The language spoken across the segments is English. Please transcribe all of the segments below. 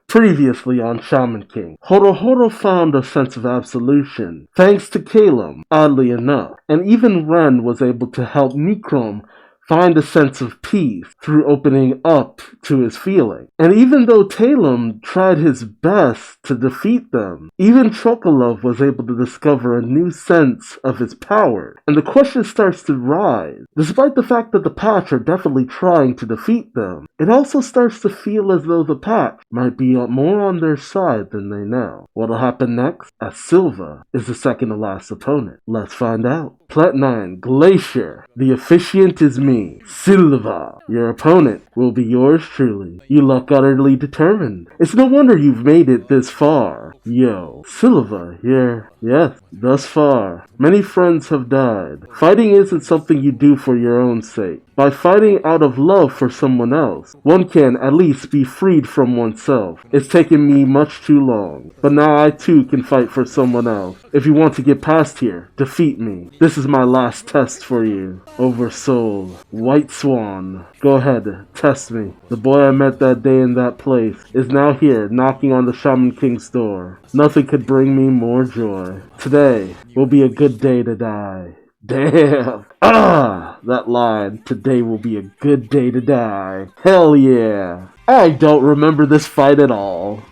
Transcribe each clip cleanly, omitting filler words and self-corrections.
Previously on Shaman King, Horo found a sense of absolution, thanks to Calum, oddly enough, and even Ren was able to help Nikrom find a sense of peace through opening up to his feeling. And even though Talum tried his best to defeat them, even Chocolove was able to discover a new sense of his power. And the question starts to rise. Despite the fact that the Patch are definitely trying to defeat them, it also starts to feel as though the Patch might be more on their side than they know. What'll happen next? As Silva is the second to last opponent. Let's find out. Plat 9, Glacier. The officiant is me, Silva. Your opponent will be yours truly. You look utterly determined. It's no wonder you've made it this far. Yo, Silva here. Yes, thus far. Many friends have died. Fighting isn't something you do for your own sake. By fighting out of love for someone else, one can at least be freed from oneself. It's taken me much too long, but now I too can fight for someone else. If you want to get past here, defeat me. This is my last test for you. Oversoul, White Swan. Go ahead, test me. The boy I met that day in that place is now here, knocking on the Shaman King's door. Nothing could bring me more joy. Today will be a good day to die. Damn. That line. Today will be a good day to die. Hell yeah. I don't remember this fight at all.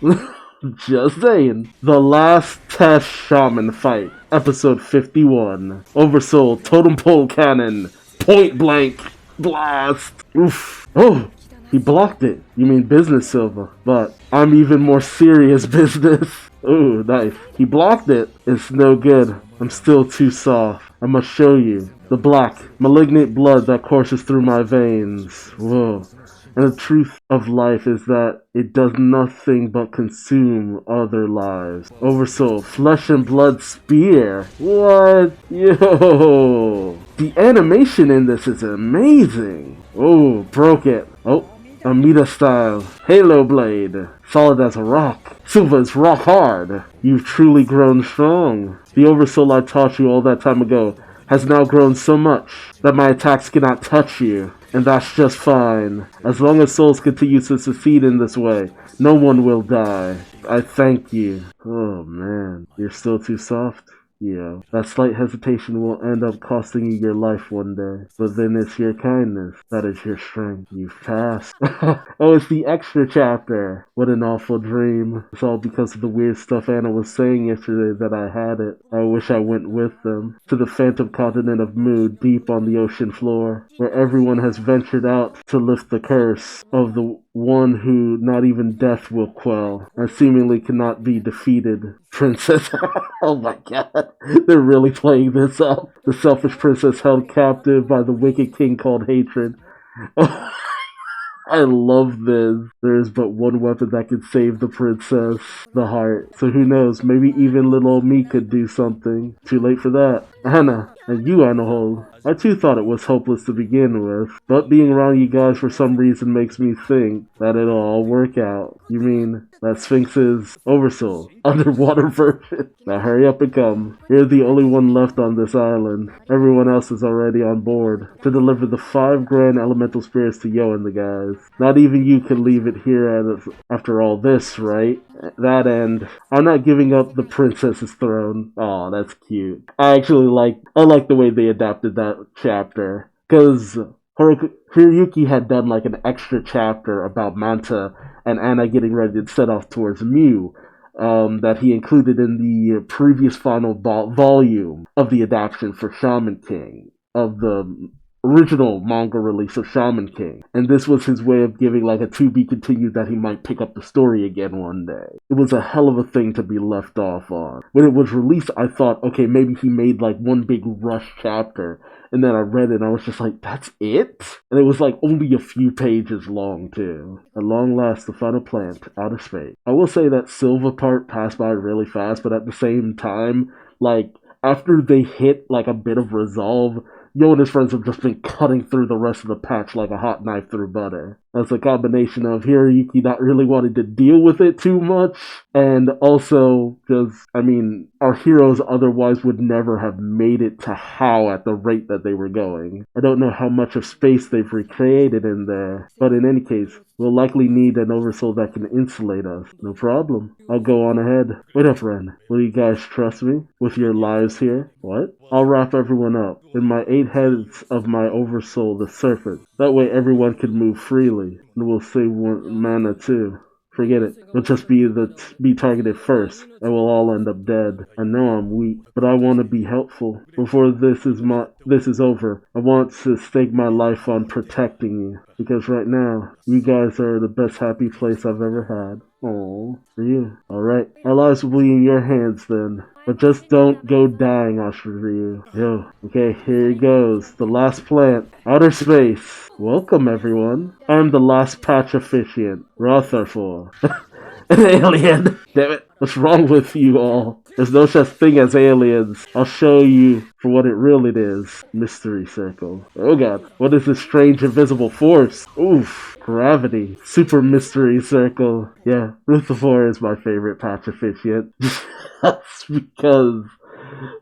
Just saying. The Last Test Shaman Fight. Episode 51. Oversoul Totem Pole Cannon. Point blank. Blast. Oof. Oh. He blocked it. You mean business, Silva. But I'm even more serious business. Ooh, nice. He blocked it. It's no good. I'm still too soft. I must show you. The black, malignant blood that courses through my veins. Whoa. And the truth of life is that it does nothing but consume other lives. Oversoul, flesh and blood spear. What? Yo. The animation in this is amazing. Oh, broke it. Oh. Amida style, Halo Blade, solid as a rock. Silva is rock hard. You've truly grown strong. The Oversoul I taught you all that time ago has now grown so much that my attacks cannot touch you. And that's just fine. As long as souls continue to succeed in this way, no one will die. I thank you. Oh man, you're still too soft? Yeah, that slight hesitation will end up costing you your life one day. But then it's your kindness that is your strength. You've passed. Oh, it's the extra chapter. What an awful dream. It's all because of the weird stuff Anna was saying yesterday that I had it. I wish I went with them. To the phantom continent of Mood deep on the ocean floor, where everyone has ventured out to lift the curse of the one who not even death will quell, and seemingly cannot be defeated. Princess. Oh my god. They're really playing this up. The selfish princess held captive by the wicked king called hatred. I love this. There is but one weapon that can save the princess, the heart. So who knows, maybe even little old me could do something. Too late for that. Anna, and you, Anna, I too thought it was hopeless to begin with, but being around you guys for some reason makes me think that it'll all work out. You mean that Sphinx's Oversoul, underwater version? Now hurry up and come. You're the only one left on this island. Everyone else is already on board to deliver the 5 grand elemental spirits to Yo and the guys. Not even you can leave it here after all this, right? That end, I'm not giving up the princess's throne. Aw, that's cute. I like the way they adapted that chapter, because Hiroyuki had done like an extra chapter about Manta and Anna getting ready to set off towards Mew, that he included in the previous final volume of the adaptation for Shaman King, of the original manga release of Shaman King. And this was his way of giving like a to be continued that he might pick up the story again one day. It was a hell of a thing to be left off on. When it was released, I thought, okay, maybe he made like one big rush chapter. And then I read it and I was just like, that's it? And it was like only a few pages long too. At long last, the final plant, out of space. I will say that Silva part passed by really fast, but at the same time, like, after they hit like a bit of resolve, Yo and his friends have just been cutting through the rest of the patch like a hot knife through butter. That's a combination of Hiroyuki not really wanting to deal with it too much, and also just, I mean, our heroes otherwise would never have made it to How at the rate that they were going. I don't know how much of space they've recreated in there, but in any case, we'll likely need an oversoul that can insulate us. No problem. I'll go on ahead. Wait up, Ren. Will you guys trust me with your lives here? What? I'll wrap everyone up in my 8 heads of my oversoul, the serpent. That way everyone can move freely, and we'll save one mana too. Forget it. We'll just be targeted first, and we'll all end up dead. I know I'm weak, but I want to be helpful. Before this is over, I want to stake my life on protecting you, because right now, you guys are the best happy place I've ever had. Aww, for you. Alright, our lives will be in your hands then. But just don't go dying, Ashiryu. Yo, okay, here it goes. The last plant. Outer space. Welcome, everyone. I'm the last patch officiant, Rotherford. An alien! Damn it. What's wrong with you all? There's no such thing as aliens. I'll show you for what it really is. Mystery circle. Oh god. What is this strange invisible force? Oof. Gravity. Super mystery circle. Yeah, Rutherford is my favorite patch officiant. That's because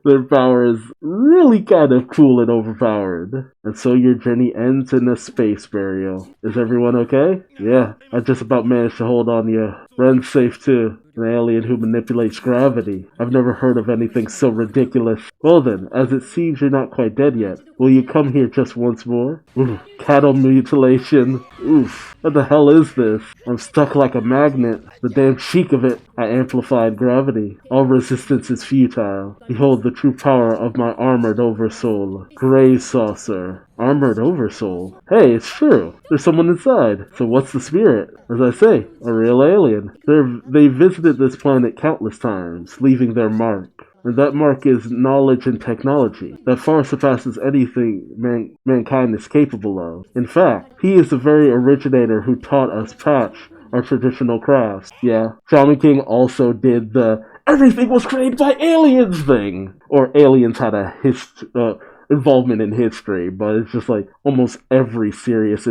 their power is really kind of cool and overpowered. And so your journey ends in a space burial. Is everyone okay? Yeah, I just about managed to hold on you. Ren's safe too. An alien who manipulates gravity. I've never heard of anything so ridiculous. Well then, as it seems you're not quite dead yet, will you come here just once more? Ooh, cattle mutilation. Oof, what the hell is this? I'm stuck like a magnet. The damn cheek of it. I amplified gravity. All resistance is futile. Behold the true power of my armored oversoul. Gray saucer. Armored oversoul? Hey, it's true. There's someone inside. So what's the spirit? As I say, a real alien. They visited this planet countless times, leaving their mark. And that mark is knowledge and technology that far surpasses anything mankind is capable of. In fact, he is the very originator who taught us patch, our traditional crafts. Yeah, Shaman King also did the everything was created by aliens thing. Or aliens had a involvement in history, but it's just like almost every series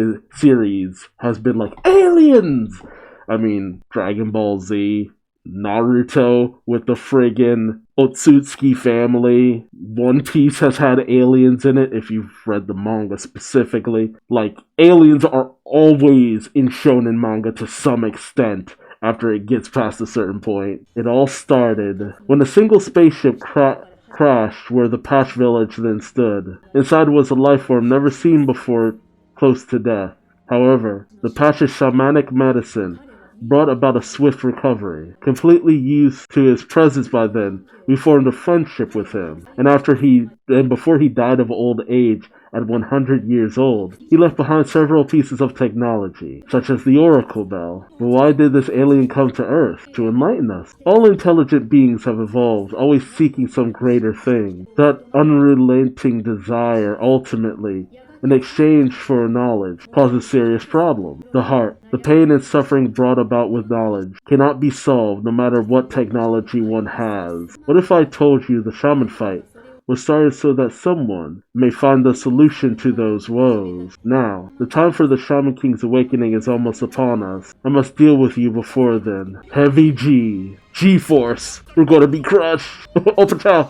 has been like aliens. I mean, Dragon Ball Z, Naruto with the friggin' Otsutsuki family. One Piece has had aliens in it, if you've read the manga specifically. Like, aliens are always in shonen manga to some extent after it gets past a certain point. It all started when a single spaceship crashed where the Patch Village then stood. Inside was a life form never seen before, close to death. However, the Patch's shamanic medicine brought about a swift recovery. Completely used to his presence by then, we formed a friendship with him, and before he died of old age at 100 years old, he left behind several pieces of technology, such as the Oracle Bell. But why did this alien come to Earth? To enlighten us. All intelligent beings have evolved, always seeking some greater thing. That unrelenting desire, ultimately, in exchange for knowledge, causes serious problems. The heart, the pain and suffering brought about with knowledge, cannot be solved no matter what technology one has. What if I told you the shaman fight was started so that someone may find the solution to those woes? Now, the time for the Shaman King's awakening is almost upon us. I must deal with you before then. Heavy G-Force. We're gonna be crushed. Open cow.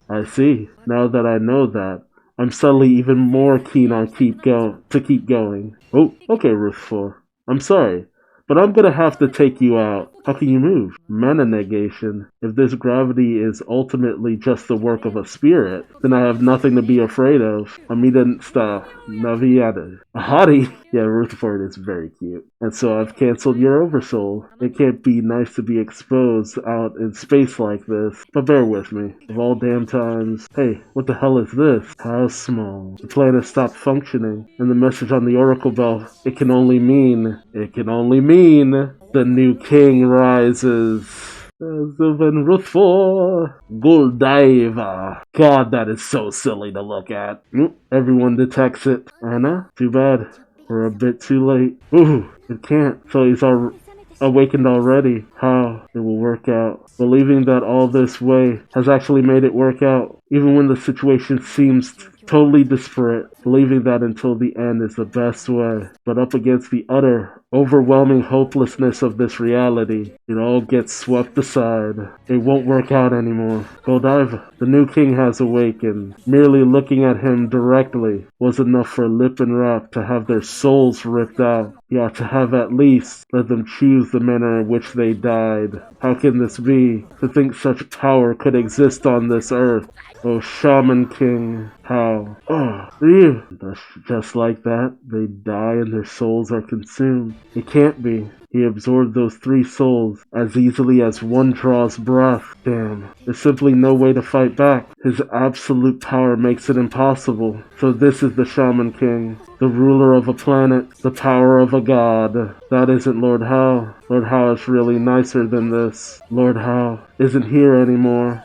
I see. Now that I know that, I'm suddenly even more keen on keep going. Oh, okay, Ruth 4. I'm sorry, but I'm gonna have to take you out. How can you move? Mana negation. If this gravity is ultimately just the work of a spirit, then I have nothing to be afraid of. Amida sta naviada. A hottie? Yeah, Rutherford is very cute. And so I've canceled your oversoul. It can't be nice to be exposed out in space like this, but bear with me. Of all damn times. Hey, what the hell is this? How small. The planet stopped functioning, and the message on the Oracle Bell, it can only mean the new king rises. Sylvan Ruthfor Guldiva. God, that is so silly to look at. Everyone detects it. Anna? Too bad. We're a bit too late. Ooh, it can't. So he's awakened already. How it will work out. Believing that all this way has actually made it work out. Even when the situation seems totally disparate, believing that until the end is the best way. But up against the utter, overwhelming hopelessness of this reality, it all gets swept aside. It won't work out anymore. Godiva, the new king has awakened. Merely looking at him directly was enough for Lip and Rap to have their souls ripped out. Yeah, to have at least let them choose the manner in which they died. How can this be? To think such power could exist on this earth. Oh, Shaman King, how? Oh, Ryu. Just like that, they die and their souls are consumed. It can't be. He absorbed those 3 souls as easily as one draws breath. Damn, there's simply no way to fight back. His absolute power makes it impossible. So this is the Shaman King, the ruler of a planet, the power of a god. That isn't Lord Hao. Lord Hao is really nicer than this. Lord Hao isn't here anymore.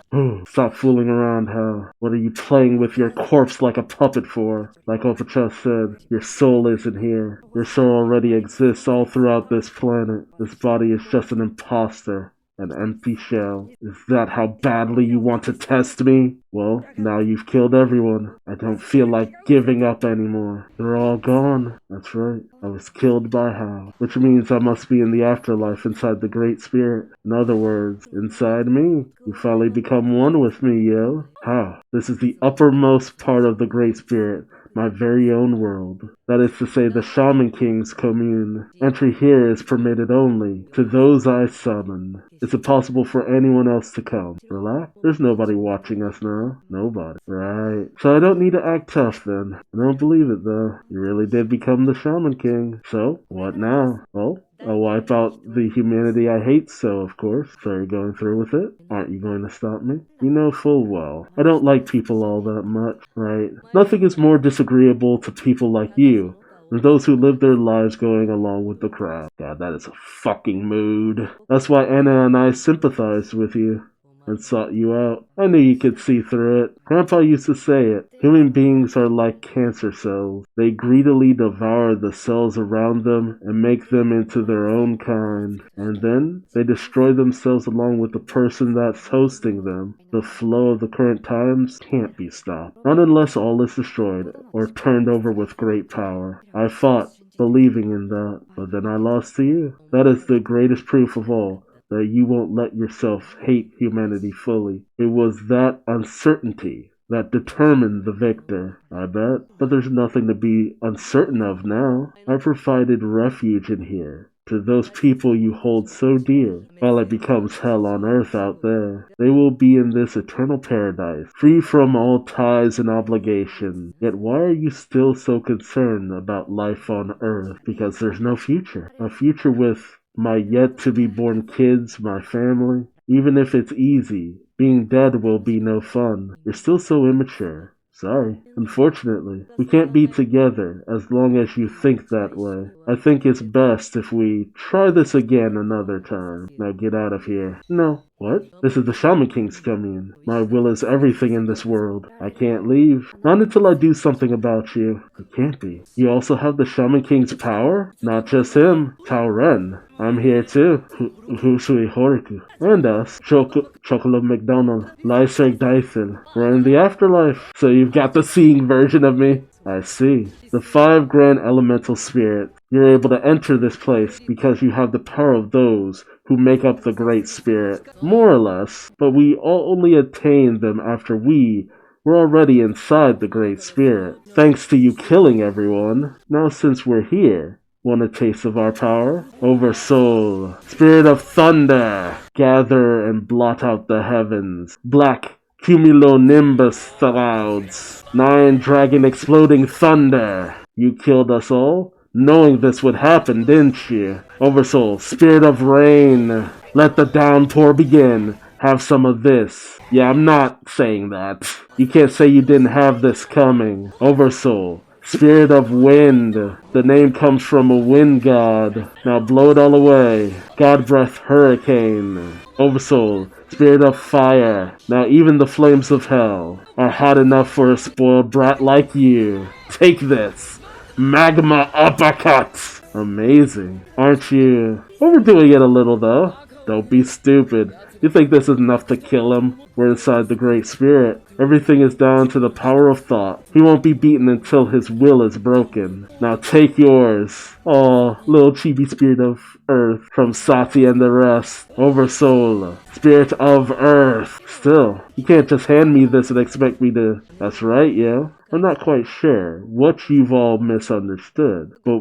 Stop fooling around, Hao. What are you playing with your corpse like a puppet for? Like Opacha said, your soul isn't here. Your soul already exists all throughout this planet. This body is just an imposter. An empty shell. Is that how badly you want to test me? Well, now you've killed everyone. I don't feel like giving up anymore. They're all gone. That's right. I was killed by Hao. Which means I must be in the afterlife inside the Great Spirit. In other words, inside me. You finally become one with me, yo. Hao. This is the uppermost part of the Great Spirit. My very own world. That is to say, the Shaman King's commune. Entry here is permitted only to those I summon. Is it possible for anyone else to come? Relax. There's nobody watching us now. Nobody. Right. So I don't need to act tough then. I don't believe it though. You really did become the Shaman King. So, what now? Well, I'll wipe out the humanity I hate so, of course. So you're going through with it? Aren't you going to stop me? You know full well I don't like people all that much, right? Nothing is more disagreeable to people like you than those who live their lives going along with the crowd. God, that is a fucking mood. That's why Anna and I sympathized with you and sought you out. I knew you could see through it. Grandpa used to say it. Human beings are like cancer cells. They greedily devour the cells around them and make them into their own kind. And then they destroy themselves along with the person that's hosting them. The flow of the current times can't be stopped. Not unless all is destroyed or turned over with great power. I fought, believing in that, but then I lost to you. That is the greatest proof of all. That you won't let yourself hate humanity fully. It was that uncertainty that determined the victor, I bet. But there's nothing to be uncertain of now. I provided refuge in here to those people you hold so dear, while it becomes hell on earth out there. They will be in this eternal paradise, free from all ties and obligation. Yet why are you still so concerned about life on earth? Because there's no future. A future with my yet-to-be-born kids, my family. Even if it's easy, being dead will be no fun. You're still so immature. Sorry. Unfortunately, we can't be together as long as you think that way. I think it's best if we try this again another time. Now get out of here. No. What? This is the Shaman King's commune. My will is everything in this world. I can't leave. Not until I do something about you. It can't be. You also have the Shaman King's power? Not just him. Tao Ren. I'm here too. Husui Horiku. And us. Chocolate McDonald. Lyseg Dyson. We're in the afterlife. So you've got the seeing version of me. I see. The 5 grand elemental spirits. You're able to enter this place because you have the power of those who make up the Great Spirit. More or less. But we all only attained them after we were already inside the Great Spirit. Thanks to you killing everyone. Now since we're here, want a taste of our power? Oversoul. Spirit of Thunder. Gather and blot out the heavens. Black cumulonimbus clouds. 9 dragon exploding thunder. You killed us all? Knowing this would happen, didn't you? Oversoul, Spirit of Rain. Let the downpour begin. Have some of this. Yeah, I'm not saying that. You can't say you didn't have this coming. Oversoul, Spirit of Wind. The name comes from a wind god. Now blow it all away. God Breath Hurricane. Oversoul, Spirit of Fire. Now even the flames of hell are hot enough for a spoiled brat like you. Take this. Magma Uppercut. Amazing. Aren't you overdoing it a little though? Don't be stupid. You think this is enough to kill him? We're inside the Great Spirit. Everything is down to the power of thought. He won't be beaten until his will is broken. Now take yours. Oh, little chibi spirit of Earth from Sati and the rest. Oversoul, spirit of Earth. Still, you can't just hand me this and expect me to... That's right, yeah. I'm not quite sure what you've all misunderstood, but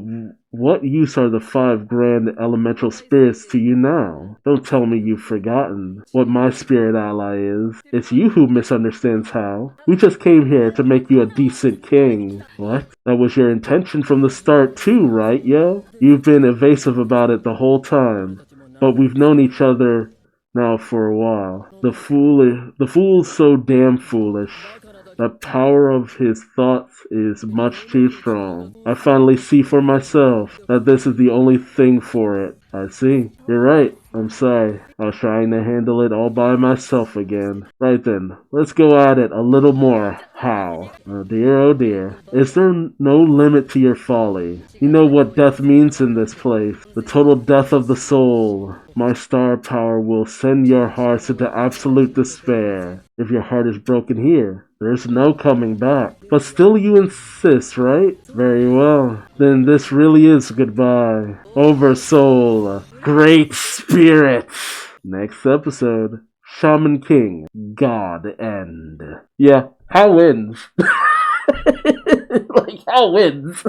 what use are the 5 grand elemental spirits to you now? Don't tell me you've forgotten what my spirit ally is. It's you who misunderstands how. We just came here to make you a decent king. What? That was your intention from the start too, right, yo? You've been evasive about it the whole time, but we've known each other now for a while. The fool's so damn foolish. The power of his thoughts is much too strong. I finally see for myself that this is the only thing for it. I see. You're right. I'm sorry. I was trying to handle it all by myself again. Right then, let's go at it a little more. How? Oh dear, oh dear. Is there no limit to your folly? You know what death means in this place. The total death of the soul. My star power will send your hearts into absolute despair. If your heart is broken here, there's no coming back. But still you insist, right? Very well. Then this really is goodbye. Oversoul. Great Spirit. Next episode. Shaman King. God End. Yeah, How wins? Like, How wins?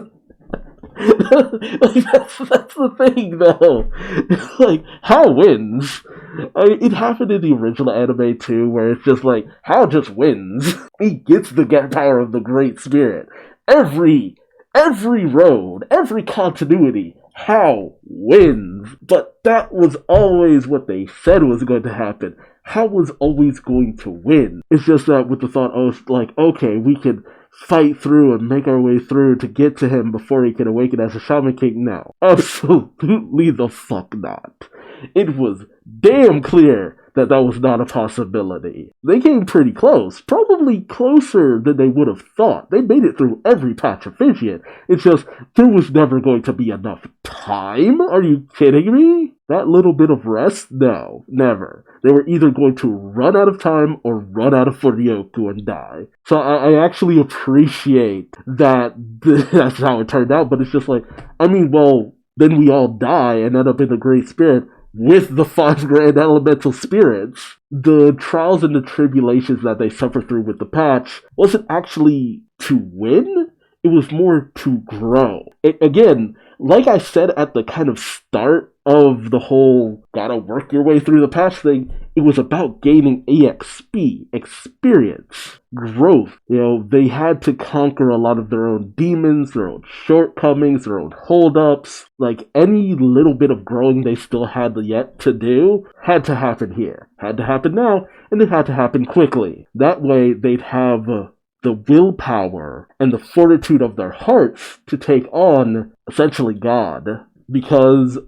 Like, that's the thing, though. Like, How wins? It happened in the original anime, too, where it's just like, How just wins. He gets the power of the Great Spirit. Every road, every continuity, How wins. But that was always what they said was going to happen. How was always going to win. It's just that with the thought, like, okay, we can fight through and make our way through to get to him before he can awaken as a Shaman King. No, absolutely the fuck not. It was damn clear that was not a possibility. They came pretty close, probably closer than they would have thought. They made it through every patch of Fidget. It's just, there was never going to be enough time? Are you kidding me? That little bit of rest? No, never. They were either going to run out of time or run out of Furyoku and die. So I actually appreciate that that's how it turned out, but it's just like, I mean, well, then we all die and end up in the Great Spirit with the 5 grand elemental spirits. The trials and the tribulations that they suffer through with the patch wasn't actually to win, it was more to grow. Again, like I said at the kind of start of the whole gotta work your way through the patch thing, it was about gaining EXP, experience, growth. You know, they had to conquer a lot of their own demons, their own shortcomings, their own holdups. Like, any little bit of growing they still had yet to do had to happen here. Had to happen now, and it had to happen quickly. That way, they'd have the willpower and the fortitude of their hearts to take on, essentially, God. Because,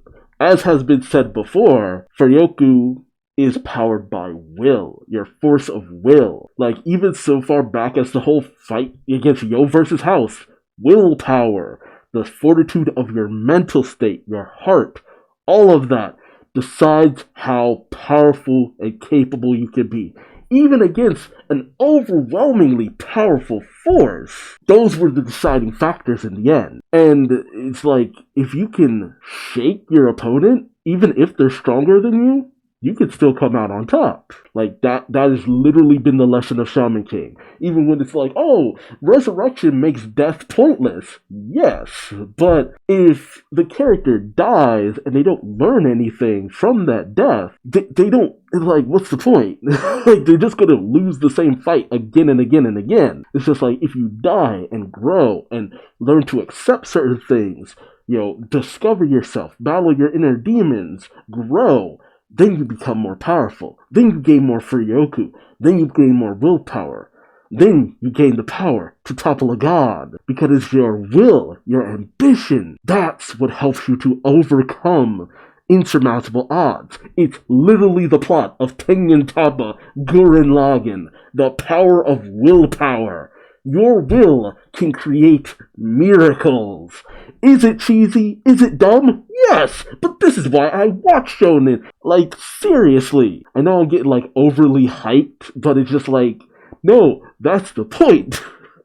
as has been said before, Furyoku is powered by will, your force of will. Like, even so far back as the whole fight against Yo versus House, willpower, the fortitude of your mental state, your heart, all of that decides how powerful and capable you can be. Even against an overwhelmingly powerful force, those were the deciding factors in the end. And it's like, if you can shake your opponent, even if they're stronger than you could still come out on top. Like, that has literally been the lesson of Shaman King. Even when it's like, oh, resurrection makes death pointless. Yes, but if the character dies and they don't learn anything from that death, they don't, like, what's the point? Like, they're just gonna lose the same fight again and again and again. It's just like, if you die and grow and learn to accept certain things, you know, discover yourself, battle your inner demons, grow, then you become more powerful. Then you gain more Furyoku. Then you gain more willpower. Then you gain the power to topple a god. Because it's your will, your ambition, that's what helps you to overcome insurmountable odds. It's literally the plot of Tengen Taba Gurren Lagann. The power of willpower. Your will can create miracles. Is it cheesy? Is it dumb? Yes, but this is why I watch shonen. Like, seriously. I know I'm getting, like, overly hyped, but it's just like, no, that's the point.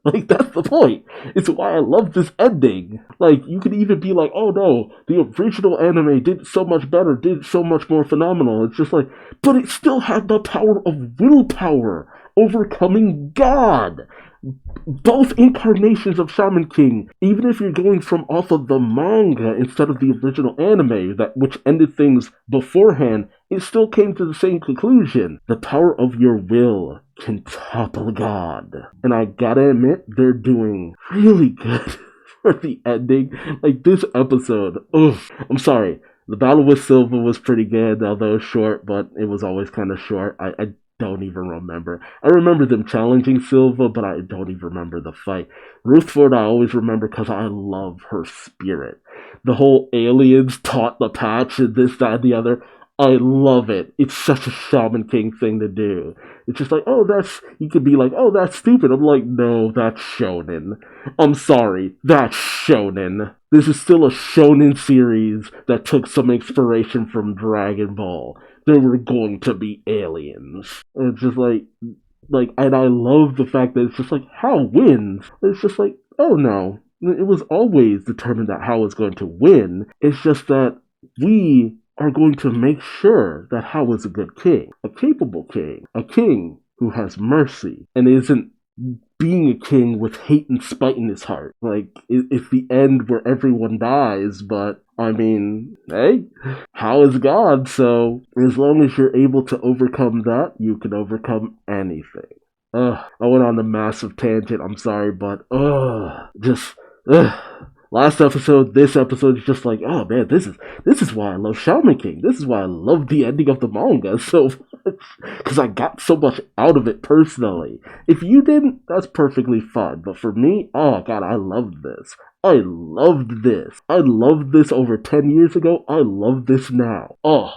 Like, that's the point. It's why I love this ending. Like, you could even be like, oh no, the original anime did so much better, did so much more phenomenal. It's just like, but it still had the power of willpower, overcoming God. Both incarnations of Shaman King, even if you're going from off of the manga instead of the original anime, that which ended things beforehand, it still came to the same conclusion. The power of your will can topple God. And I gotta admit, they're doing really good for the ending. Like, this episode, I'm sorry. The battle with Silva was pretty good, although short, but it was always kind of short. I don't even remember. I remember them challenging Silva, but I don't even remember the fight. Ruthford I always remember because I love her spirit. The whole aliens taught the patch and this, that, and the other. I love it. It's such a Shaman King thing to do. It's just like, oh, you could be like, oh, that's stupid. I'm like, no, that's shonen. I'm sorry, that's shonen. This is still a shonen series that took some inspiration from Dragon Ball. There were going to be aliens. And it's just like, and I love the fact that it's just like, Hao wins. It's just like, oh no. It was always determined that Hao was going to win. It's just that we are going to make sure that Hao is a good king, a capable king, a king who has mercy and isn't being a king with hate and spite in his heart. Like, it's the end where everyone dies, but I mean, hey, Hao is God, so as long as you're able to overcome that, you can overcome anything. I went on a massive tangent, I'm sorry, but last episode, this episode is just like, oh man, this is why I love Shaman King. This is why I love the ending of the manga so much, because I got so much out of it personally. If you didn't, that's perfectly fine. But for me, oh god, I loved this. I loved this. I loved this over 10 years ago. I love this now. Oh,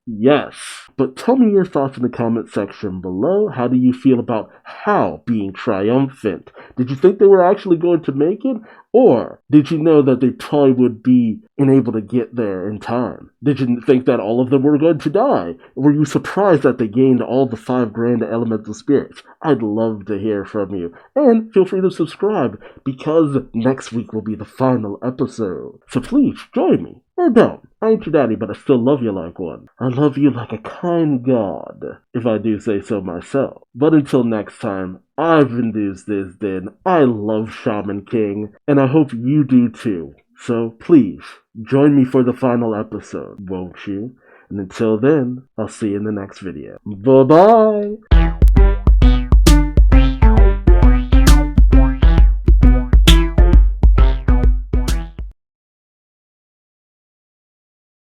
yes. But tell me your thoughts in the comment section below. How do you feel about Hao being triumphant? Did you think they were actually going to make it? Or did you know that they probably would be unable to get there in time? Did you think that all of them were going to die? Were you surprised that they gained all the 5 grand elemental spirits? I'd love to hear from you. And feel free to subscribe, because next week will be the final episode. So please join me. Or don't. I ain't your daddy, but I still love you like one. I love you like a kind god, if I do say so myself. But until next time, I've been Duuz-Diz-Din. I love Shaman King, and I hope you do too. So please, join me for the final episode, won't you? And until then, I'll see you in the next video. Bye-bye!